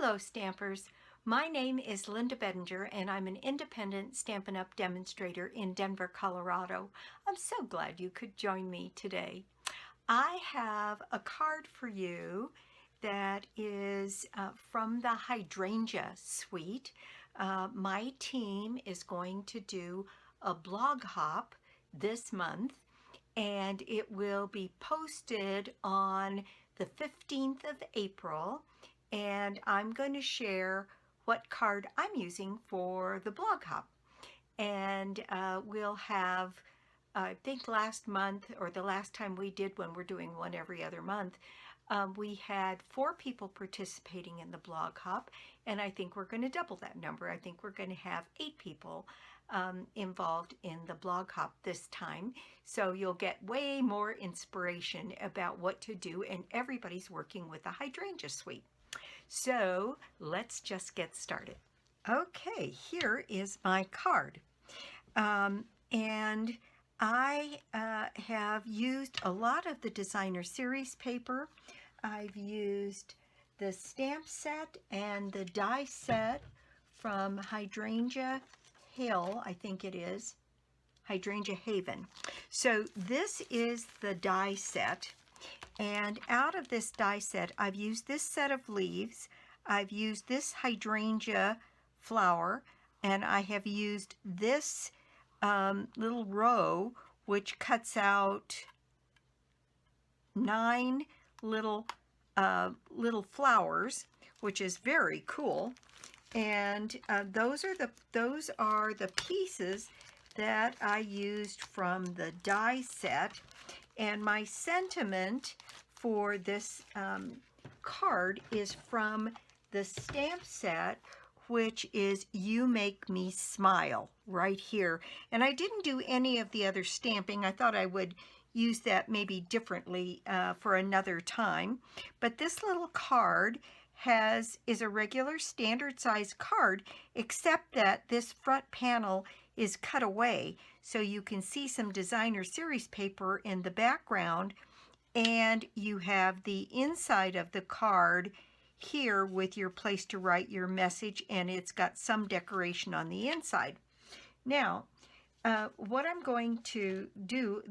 Hello Stampers, my name is Linda Bedinger and I'm an independent Stampin' Up! Demonstrator in Denver, Colorado. I'm so glad you could join me today. I have a card for you that is from the Hydrangea suite. My team is going to do a blog hop this month and it will be posted on the 15th of April, and I'm going to share what card I'm using for the blog hop. And we'll have, I think last month, or the last time we did when we're doing one every other month, we had 4 people participating in the blog hop, and I think we're going to double that number. I think we're going to have 8 people involved in the blog hop this time. So you'll get way more inspiration about what to do, and everybody's working with the Hydrangea suite. So let's just get started. Okay, here is my card. And I have used a lot of the designer series paper. I've used the stamp set and the die set from Hydrangea Hill, I think it is, Hydrangea Haven. So this is the die set, and out of this die set I've used this set of leaves, I've used this hydrangea flower, and I have used this little row which cuts out 9 little flowers, which is very cool. And those are the pieces that I used from the die set. And my sentiment for this card is from the stamp set, which is "You Make Me Smile," right here. And I didn't do any of the other stamping. I thought I would use that maybe differently for another time. But this little card is a regular standard size card, except that this front panel is cut away, so you can see some designer series paper in the background, and you have the inside of the card here with your place to write your message, and it's got some decoration on the inside. Now, what I'm going to do,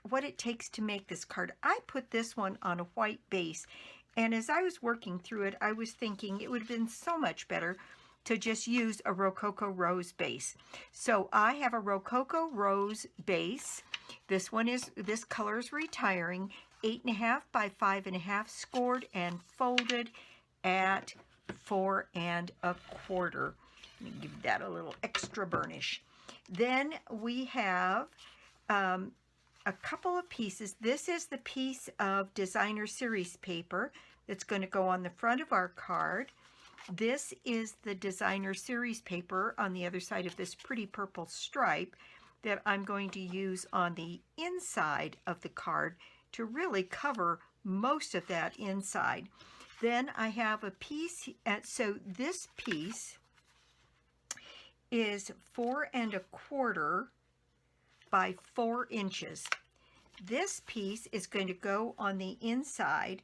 what it takes to make this card, I put this one on a white base, and as I was working through it, I was thinking it would have been so much better to just use a Rococo Rose Base. So I have a Rococo Rose Base. This color is retiring, 8.5 by 5.5, scored and folded at 4 1/4. Let me give that a little extra burnish. Then we have a couple of pieces. This is the piece of designer series paper that's going to go on the front of our card. This is the designer series paper on the other side of this pretty purple stripe that I'm going to use on the inside of the card to really cover most of that inside. Then I have a piece, so this piece is 4 1/4 by 4 inches. This piece is going to go on the inside,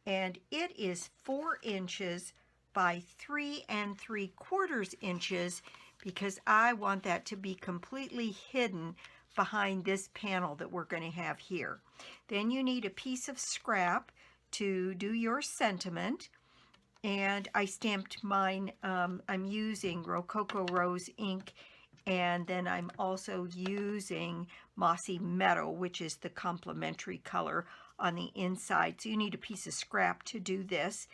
and it is 4 inches by 3 3/4 inches, because I want that to be completely hidden behind this panel that we're going to have here. Then you need a piece of scrap to do your sentiment, and I stamped mine. I'm using Rococo Rose ink, and then I'm also using Mossy Meadow, which is the complementary color on the inside. So you need a piece of scrap to do this.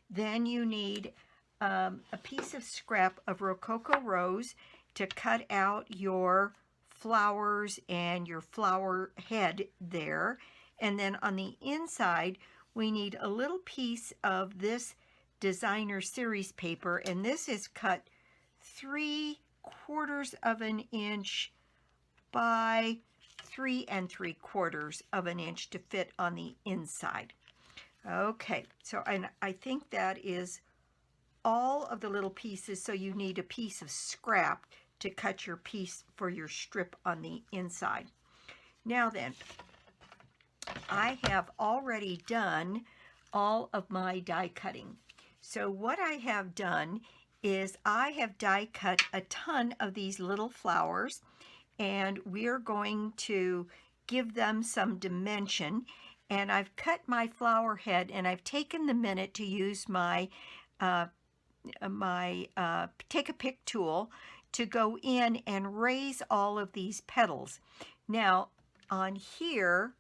Then you need a piece of scrap of Rococo Rose to cut out your flowers and your flower head there. And then on the inside, we need a little piece of this designer series paper, and this is cut 3/4 of an inch by 3 3/4 of an inch to fit on the inside. Okay, so and I think that is all of the little pieces, so you need a piece of scrap to cut your piece for your strip on the inside. Now then, I have already done all of my die cutting. So what I have done is I have die cut a ton of these little flowers, and we're going to give them some dimension. And I've cut my flower head, and I've taken the minute to use my take a pick tool to go in and raise all of these petals. Now on here,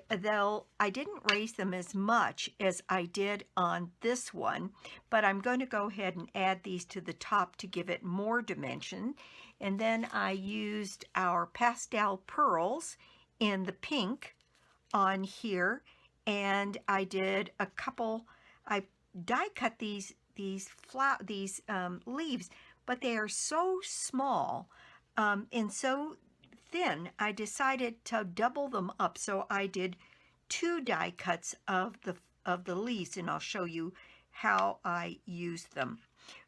I didn't raise them as much as I did on this one, but I'm going to go ahead and add these to the top to give it more dimension. And then I used our pastel pearls in the pink on here, and I did a couple, I die cut these leaves, but they are so small and so thin, I decided to double them up. So I did 2 die cuts of the leaves, and I'll show you how I used them.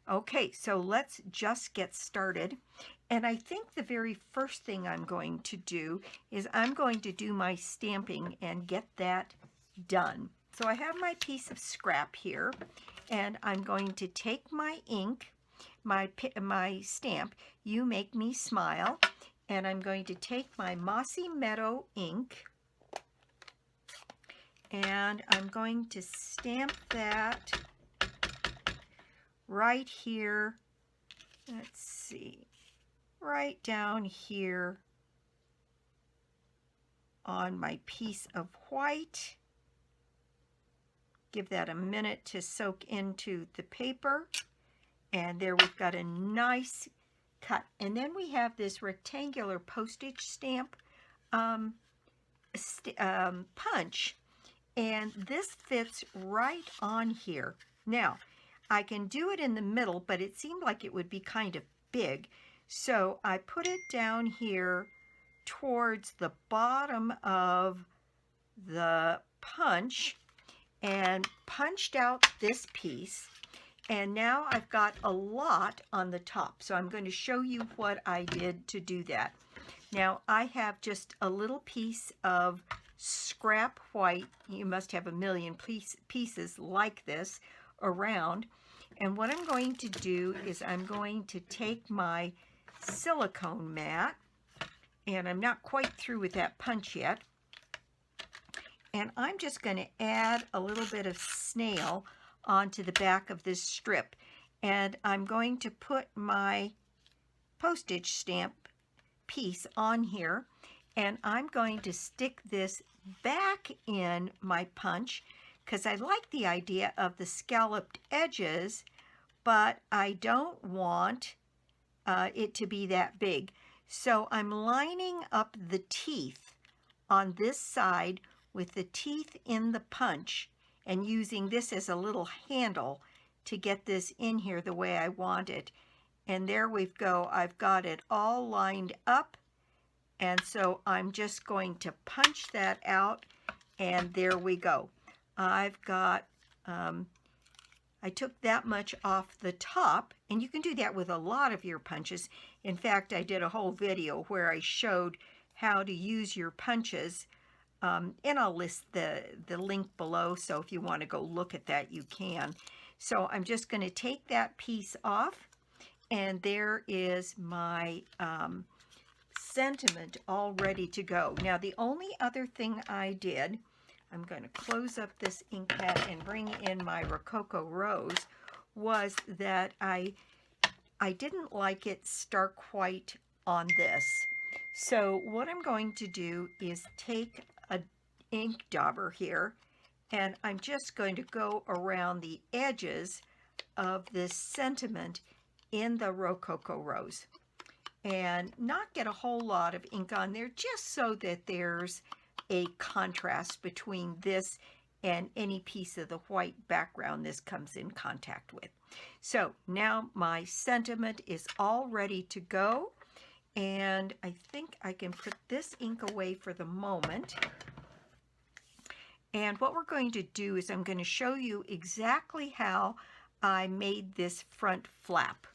Okay, so let's just get started. And I think the very first thing I'm going to do is I'm going to do my stamping and get that done. So I have my piece of scrap here, and I'm going to take my ink, my stamp, You Make Me Smile, and I'm going to take my Mossy Meadow ink, and I'm going to stamp that right here. Let's see, right down here on my piece of white. Give that a minute to soak into the paper. And there we've got a nice cut. And then we have this rectangular postage stamp punch. And this fits right on here. Now, I can do it in the middle, but it seemed like it would be kind of big. So I put it down here towards the bottom of the punch and punched out this piece. And now I've got a lot on the top. So I'm going to show you what I did to do that. Now I have just a little piece of scrap white. You must have a million pieces like this around. And what I'm going to do is I'm going to take my silicone mat, and I'm not quite through with that punch yet. And I'm just going to add a little bit of snail onto the back of this strip. And I'm going to put my postage stamp piece on here, and I'm going to stick this back in my punch because I like the idea of the scalloped edges, but I don't want it to be that big. So I'm lining up the teeth on this side with the teeth in the punch and using this as a little handle to get this in here the way I want it. And there we go. I've got it all lined up. And so I'm just going to punch that out, and there we go. I've got, I took that much off the top, and you can do that with a lot of your punches. In fact, I did a whole video where I showed how to use your punches, and I'll list the link below, so if you want to go look at that, you can. So I'm just going to take that piece off, and there is my sentiment all ready to go. Now, the only other thing I did, I'm going to close up this ink pad and bring in my Rococo Rose, was that I didn't like it stark white on this. So what I'm going to do is take a ink dauber here, and I'm just going to go around the edges of this sentiment in the Rococo Rose and not get a whole lot of ink on there, just so that there's a contrast between this and any piece of the white background this comes in contact with. So now my sentiment is all ready to go, and I think I can put this ink away for the moment. And what we're going to do is I'm going to show you exactly how I made this front flap.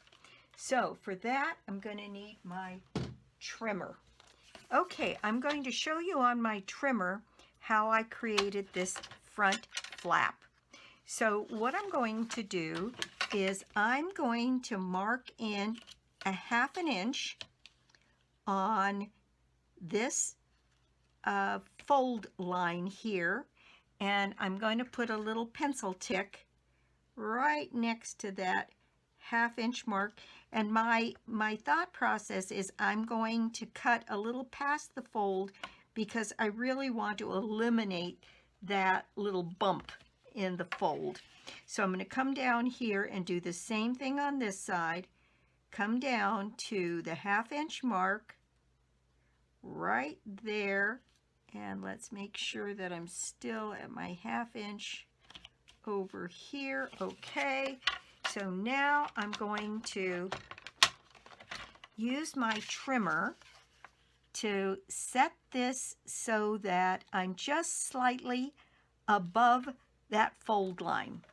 So for that, I'm going to need my trimmer. Okay, I'm going to show you on my trimmer how I created this front flap. So what I'm going to do is I'm going to mark in a 1/2 inch on this fold line here, and I'm going to put a little pencil tick right next to that 1/2 inch mark. And my thought process is I'm going to cut a little past the fold because I really want to eliminate that little bump in the fold. So I'm going to come down here and do the same thing on this side. Come down to the 1/2 inch mark right there, and let's make sure that I'm still at my 1/2 inch over here. Okay, so now I'm going to use my trimmer to set this so that I'm just slightly above that fold line.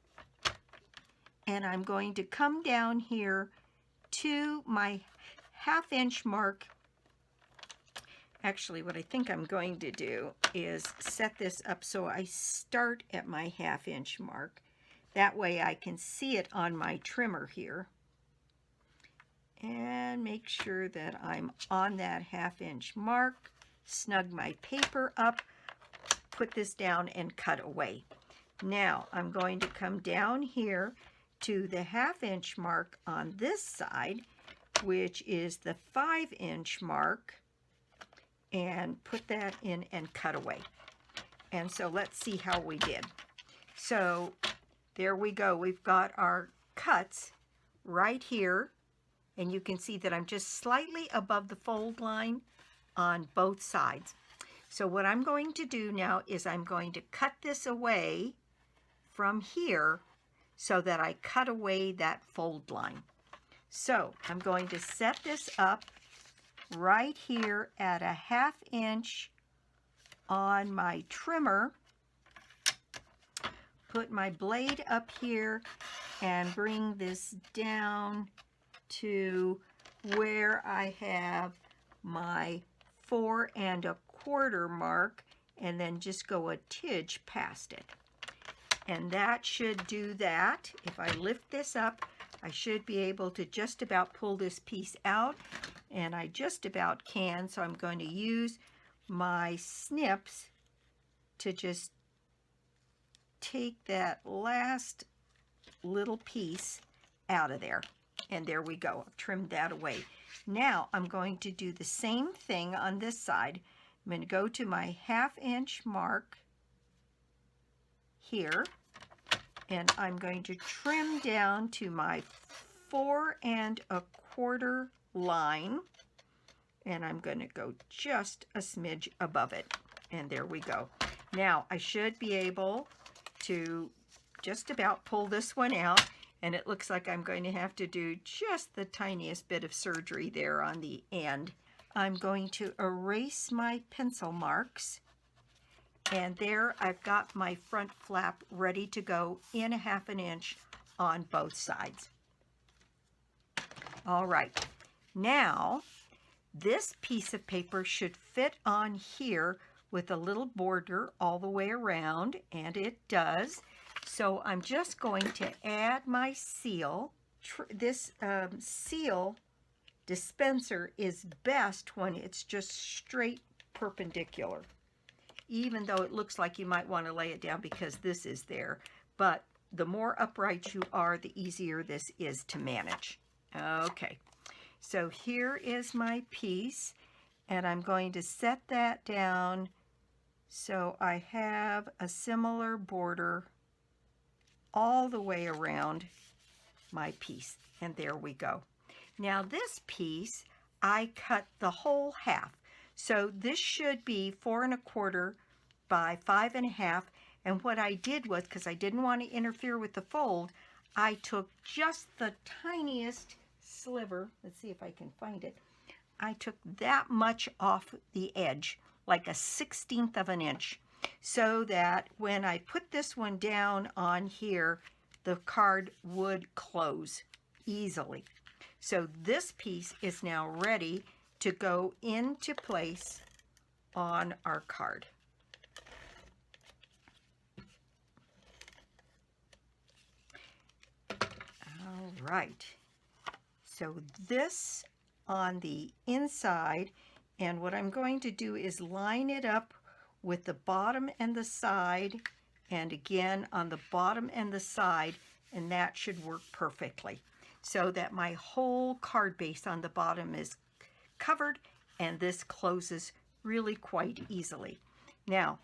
And I'm going to come down here to my 1/2 inch mark. Actually, what I think I'm going to do is set this up so I start at my 1/2 inch mark. That way I can see it on my trimmer here. And make sure that I'm on that 1/2 inch mark. Snug my paper up, put this down, and cut away. Now I'm going to come down here to the 1/2 inch mark on this side, which is the 5 inch mark, and put that in and cut away. And so let's see how we did. So there we go. We've got our cuts right here, and you can see that I'm just slightly above the fold line on both sides. So what I'm going to do now is I'm going to cut this away from here so that I cut away that fold line. So I'm going to set this up right here at a 1/2 inch on my trimmer. Put my blade up here and bring this down to where I have my 4 1/4 mark, and then just go a tidge past it. And that should do that. If I lift this up, I should be able to just about pull this piece out, and I just about can. So I'm going to use my snips to just take that last little piece out of there. And there we go. I've trimmed that away. Now I'm going to do the same thing on this side. I'm going to go to my 1/2 inch mark here, and I'm going to trim down to my 4 1/4 line, and I'm going to go just a smidge above it. And there we go. Now I should be able to just about pull this one out, and it looks like I'm going to have to do just the tiniest bit of surgery there on the end. I'm going to erase my pencil marks, and there I've got my front flap ready to go in a 1/2 inch on both sides. All right, now this piece of paper should fit on here with a little border all the way around, and it does. So I'm just going to add my seal. This seal dispenser is best when it's just straight perpendicular, even though it looks like you might want to lay it down because this is there. But the more upright you are, the easier this is to manage. Okay, so here is my piece, and I'm going to set that down so I have a similar border all the way around my piece. And there we go. Now this piece, I cut the whole half. So this should be 4 1/4 by 5 1/2. And what I did was, because I didn't want to interfere with the fold, I took just the tiniest sliver. Let's see if I can find it. I took that much off the edge, like a 1/16 of an inch, so that when I put this one down on here, the card would close easily. So this piece is now ready to go into place on our card. All right. So this on the inside, and what I'm going to do is line it up with the bottom and the side, and again on the bottom and the side, and that should work perfectly. So that my whole card base on the bottom is covered, and this closes really quite easily. Now,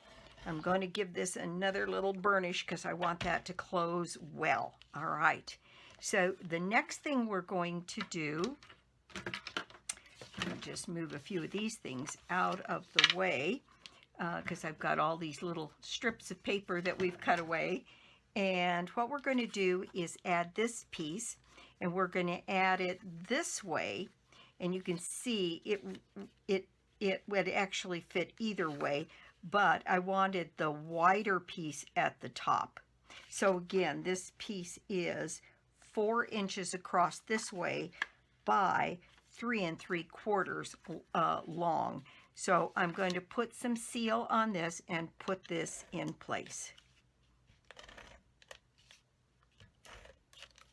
I'm going to give this another little burnish because I want that to close well. All right. So the next thing we're going to do, just move a few of these things out of the way because I've got all these little strips of paper that we've cut away. And what we're going to do is add this piece, and we're going to add it this way. And you can see it would actually fit either way, but I wanted the wider piece at the top. So again, this piece is 4 inches across this way by 3 3/4 long. So I'm going to put some seal on this and put this in place.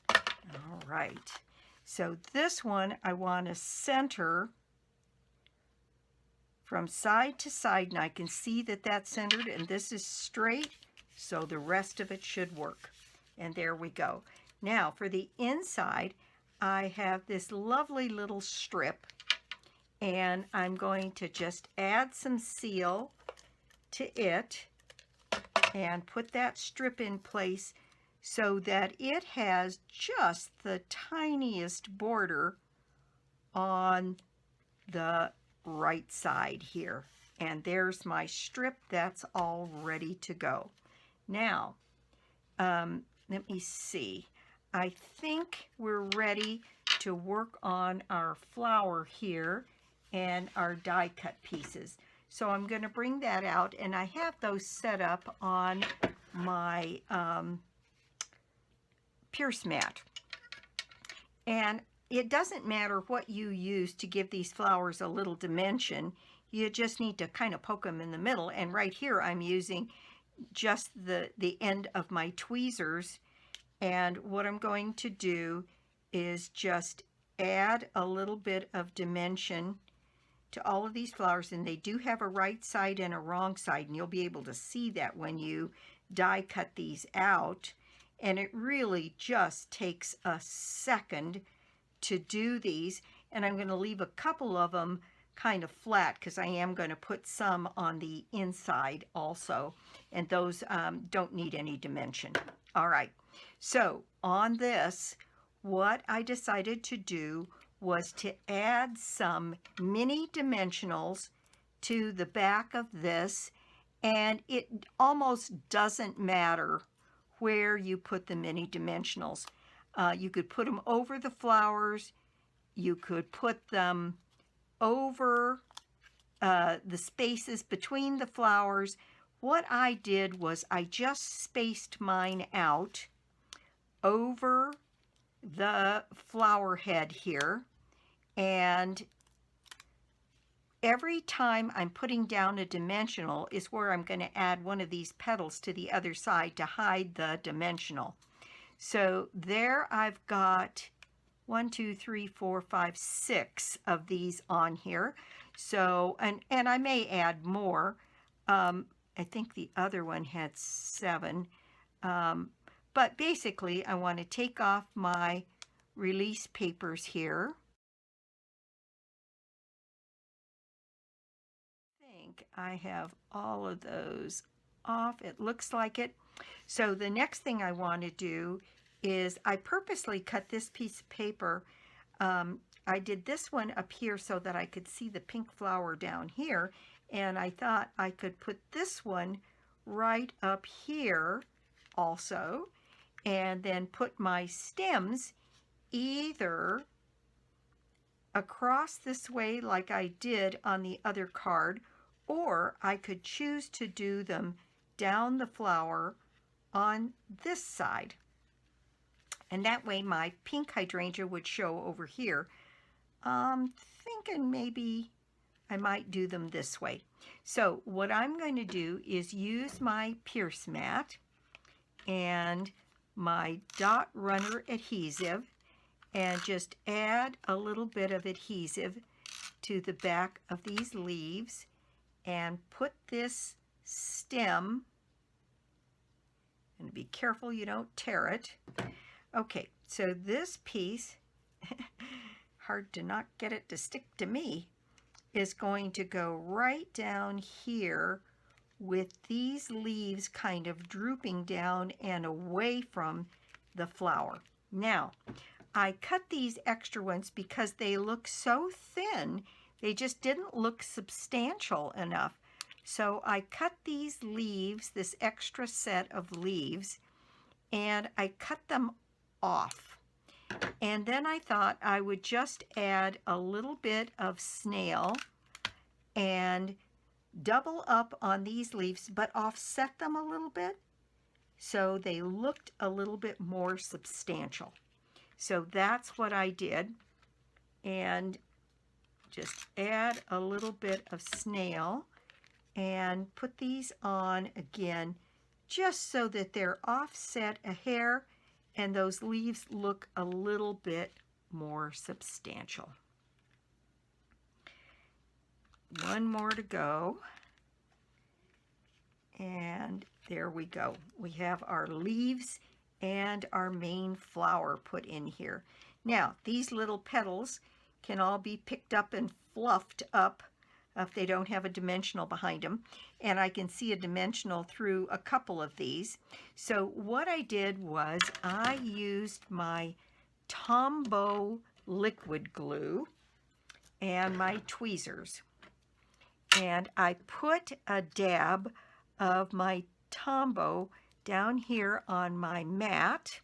All right. So this one I want to center from side to side, and I can see that that's centered, and this is straight, so the rest of it should work. And there we go. Now for the inside, I have this lovely little strip, and I'm going to just add some seal to it and put that strip in place so that it has just the tiniest border on the right side here. And there's my strip. That's all ready to go. Now, let me see. I think we're ready to work on our flower here and our die cut pieces. So I'm going to bring that out, and I have those set up on my pierce mat. And it doesn't matter what you use to give these flowers a little dimension. You just need to kind of poke them in the middle. And right here I'm using just the end of my tweezers. And what I'm going to do is just add a little bit of dimension to all of these flowers. And they do have a right side and a wrong side. And you'll be able to see that when you die cut these out. And it really just takes a second to do these. And I'm going to leave a couple of them kind of flat because I am going to put some on the inside also. And those don't need any dimension. All right. So on this, what I decided to do was to add some mini dimensionals to the back of this. And it almost doesn't matter where you put the mini dimensionals. You could put them over the flowers. You could put them over the spaces between the flowers. What I did was I just spaced mine out over the flower head here. And every time I'm putting down a dimensional is where I'm going to add one of these petals to the other side to hide the dimensional. So there I've got 1, 2, 3, 4, 5, 6 of these on here. So, and I may add more. I think the other one had 7. But basically, I want to take off my release papers here. I think I have all of those off. It looks like it. So the next thing I want to do is I purposely cut this piece of paper. I did this one up here so that I could see the pink flower down here. And I thought I could put this one right up here also. And then put my stems either across this way like I did on the other card, or I could choose to do them down the flower on this side. And that way my pink hydrangea would show over here. I'm thinking maybe I might do them this way. So what I'm going to do is use my pierce mat and my dot runner adhesive, and just add a little bit of adhesive to the back of these leaves and put this stem, and be careful you don't tear it. Okay, so this piece, hard to not get it to stick to me, is going to go right down here with these leaves kind of drooping down and away from the flower. Now, I cut these extra ones because they look so thin, they just didn't look substantial enough. So I cut these leaves, this extra set of leaves, and I cut them off. And then I thought I would just add a little bit of snail and double up on these leaves, but offset them a little bit so they looked a little bit more substantial. So that's what I did, and just add a little bit of snail and put these on again just so that they're offset a hair and those leaves look a little bit more substantial. One more to go. And there we go. We have our leaves and our main flower put in here. Now, these little petals can all be picked up and fluffed up if they don't have a dimensional behind them. And I can see a dimensional through a couple of these. So what I did was I used my Tombow liquid glue and my tweezers. And I put a dab of my Tombow down here on my mat,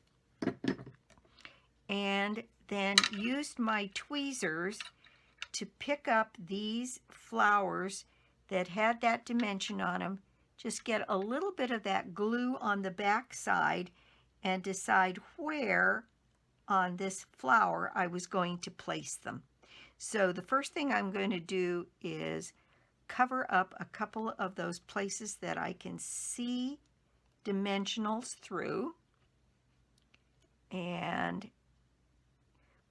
and then used my tweezers to pick up these flowers that had that dimension on them, just get a little bit of that glue on the back side and decide where on this flower I was going to place them. So the first thing I'm going to do is cover up a couple of those places that I can see dimensionals through. And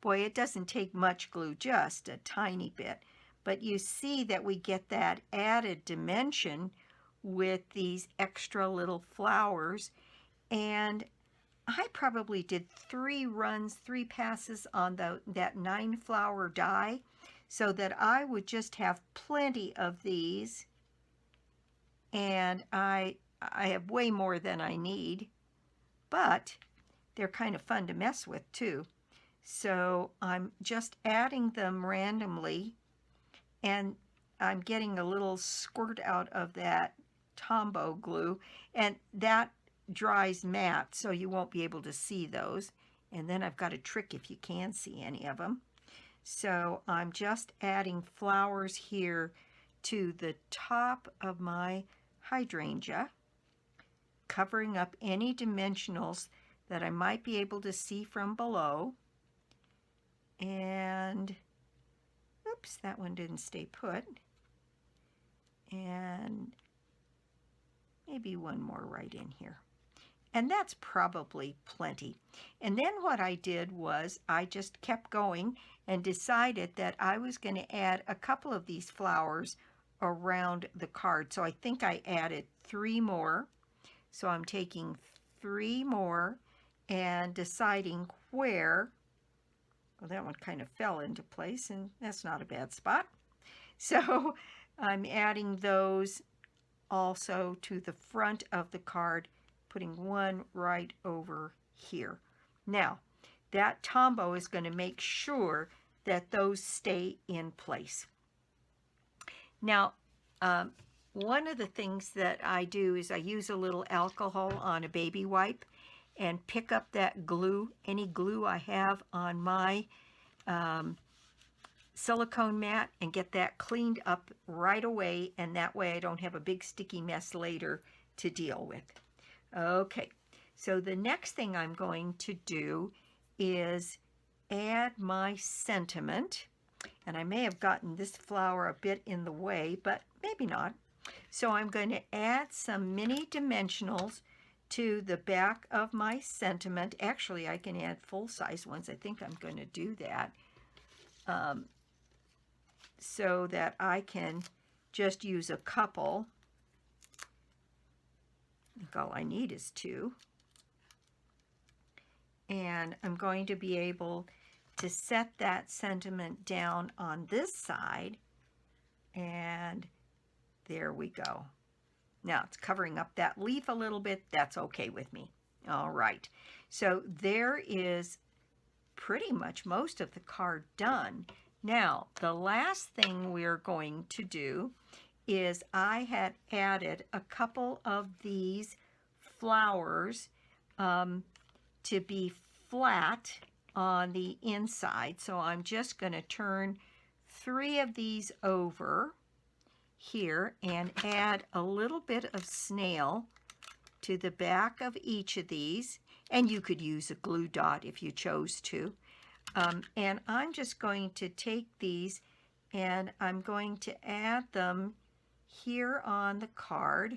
boy, it doesn't take much glue, just a tiny bit. But you see that we get that added dimension with these extra little flowers. And I probably did 3 passes on that 9 flower die, so that I would just have plenty of these. And I have way more than I need, but they're kind of fun to mess with too. So I'm just adding them randomly, and I'm getting a little squirt out of that Tombow glue, and that dries matte, so you won't be able to see those. And then I've got a trick if you can see any of them. So I'm just adding flowers here to the top of my hydrangea, covering up any dimensionals that I might be able to see from below. And oops, that one didn't stay put. And maybe one more right in here. And that's probably plenty. And then what I did was I just kept going and decided that I was going to add a couple of these flowers around the card. So I think I added 3 more. So I'm taking 3 more and deciding where. Well, that one kind of fell into place, and that's not a bad spot. So I'm adding those also to the front of the card, putting one right over here. Now, that Tombow is going to make sure that those stay in place. Now, one of the things that I do is I use a little alcohol on a baby wipe and pick up that glue, any glue I have on my silicone mat, and get that cleaned up right away, and that way I don't have a big sticky mess later to deal with. Okay, so the next thing I'm going to do is add my sentiment, and I may have gotten this flower a bit in the way, but maybe not. So I'm going to add some mini dimensionals to the back of my sentiment. Actually, I can add full-size ones. I think I'm going to do that so that I can just use a couple. I think all I need is 2. And I'm going to be able to set that sentiment down on this side, and there we go. Now it's covering up that leaf a little bit. That's okay with me. All right, so there is pretty much most of the card done. Now the last thing we're going to do is I had added a couple of these flowers to be flat on the inside. So I'm just going to turn 3 of these over here and add a little bit of snail to the back of each of these. And you could use a glue dot if you chose to. And I'm just going to take these and I'm going to add them here on the card.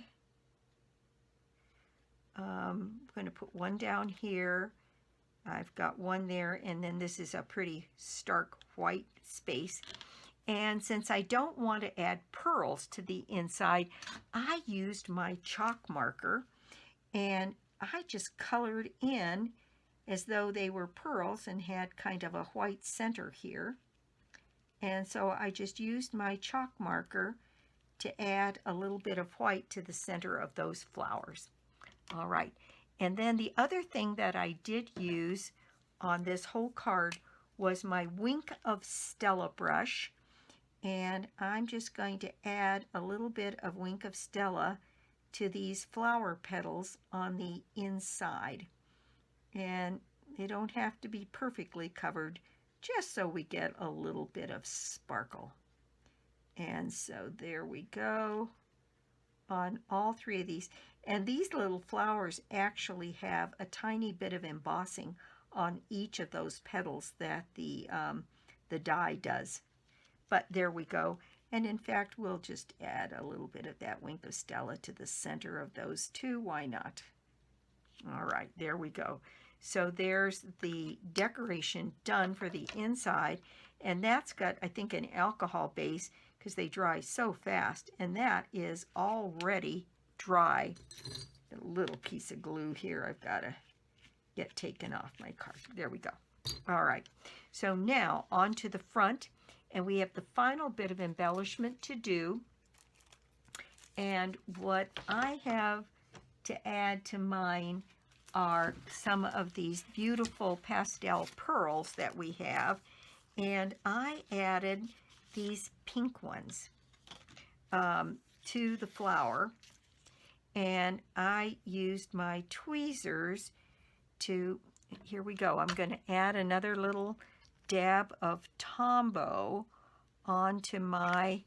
I'm going to put one down here. I've got one there, and then this is a pretty stark white space. And since I don't want to add pearls to the inside, I used my chalk marker, and I just colored in as though they were pearls and had kind of a white center here. And so I just used my chalk marker to add a little bit of white to the center of those flowers. All right, and then the other thing that I did use on this whole card was my Wink of Stella brush, and I'm just going to add a little bit of Wink of Stella to these flower petals on the inside. And they don't have to be perfectly covered, just so we get a little bit of sparkle. And so there we go on all 3 of these. And these little flowers actually have a tiny bit of embossing on each of those petals that the die does. But there we go. And in fact, we'll just add a little bit of that Wink of Stella to the center of those 2. Why not? All right, there we go. So there's the decoration done for the inside. And that's got, I think, an alcohol base because they dry so fast. And that is already dry. A little piece of glue here I've got to get taken off my card. There we go. All right, so now on to the front, and we have the final bit of embellishment to do. And what I have to add to mine are some of these beautiful pastel pearls that we have, and I added these pink ones to the flower. And I used my tweezers to, here we go, I'm going to add another little dab of Tombow onto my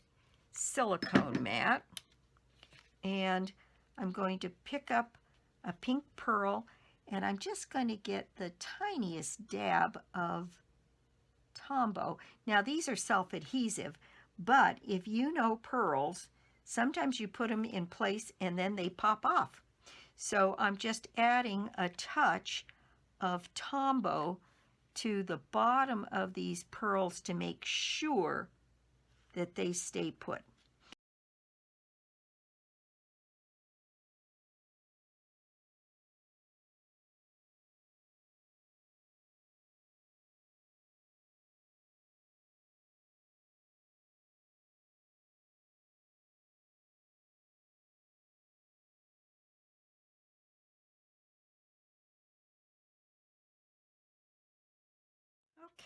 silicone mat. And I'm going to pick up a pink pearl, and I'm just going to get the tiniest dab of Tombow. Now these are self-adhesive, but if you know pearls, sometimes you put them in place and then they pop off. So I'm just adding a touch of Tombow to the bottom of these pearls to make sure that they stay put.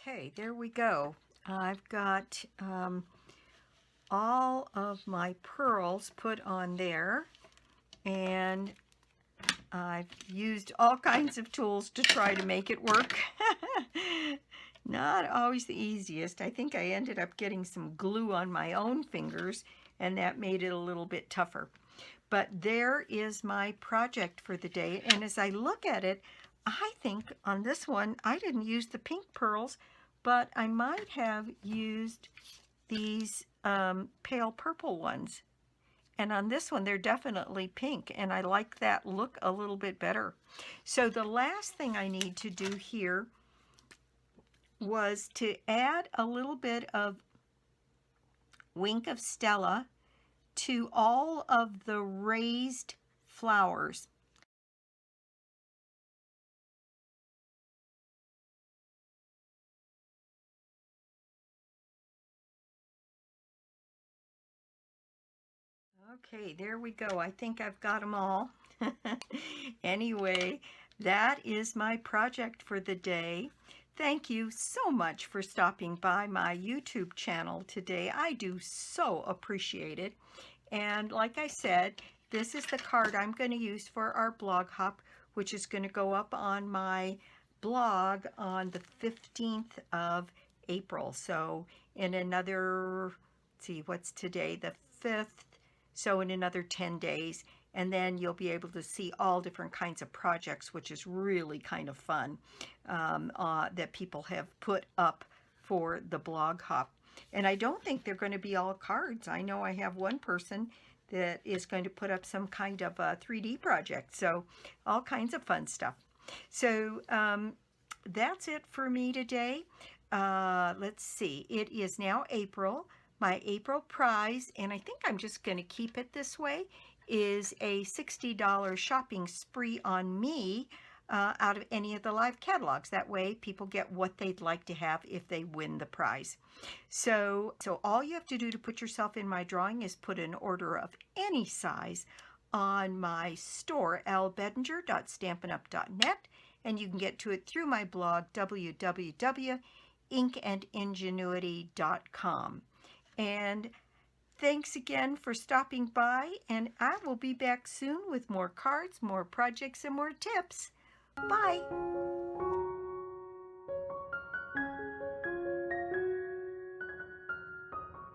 Okay, there we go. I've got all of my pearls put on there, and I've used all kinds of tools to try to make it work. Not always the easiest. I think I ended up getting some glue on my own fingers, and that made it a little bit tougher. But there is my project for the day, and as I look at it, I think on this one, I didn't use the pink pearls, but I might have used these pale purple ones. and on this one they're definitely pink, and I like that look a little bit better. So the last thing I need to do here was to add a little bit of Wink of Stella to all of the raised flowers. Okay, there we go. I think I've got them all. Anyway, that is my project for the day. Thank you so much for stopping by my YouTube channel today. I do so appreciate it. And like I said, this is the card I'm going to use for our blog hop, which is going to go up on my blog on the 15th of April. So in another, let's see, what's today? The 5th. So in another 10 days. And then you'll be able to see all different kinds of projects, which is really kind of fun, that people have put up for the blog hop. And I don't think they're going to be all cards. I know I have one person that is going to put up some kind of a 3D project. So all kinds of fun stuff. So that's it for me today. Let's see. It is now April. My April prize, and I think I'm just going to keep it this way, is a $60 shopping spree on me out of any of the live catalogs. That way people get what they'd like to have if they win the prize. So all you have to do to put yourself in my drawing is put an order of any size on my store, lbedinger.stampinup.net, and you can get to it through my blog, www.inkandingenuity.com. And thanks again for stopping by, and I will be back soon with more cards, more projects, and more tips. Bye!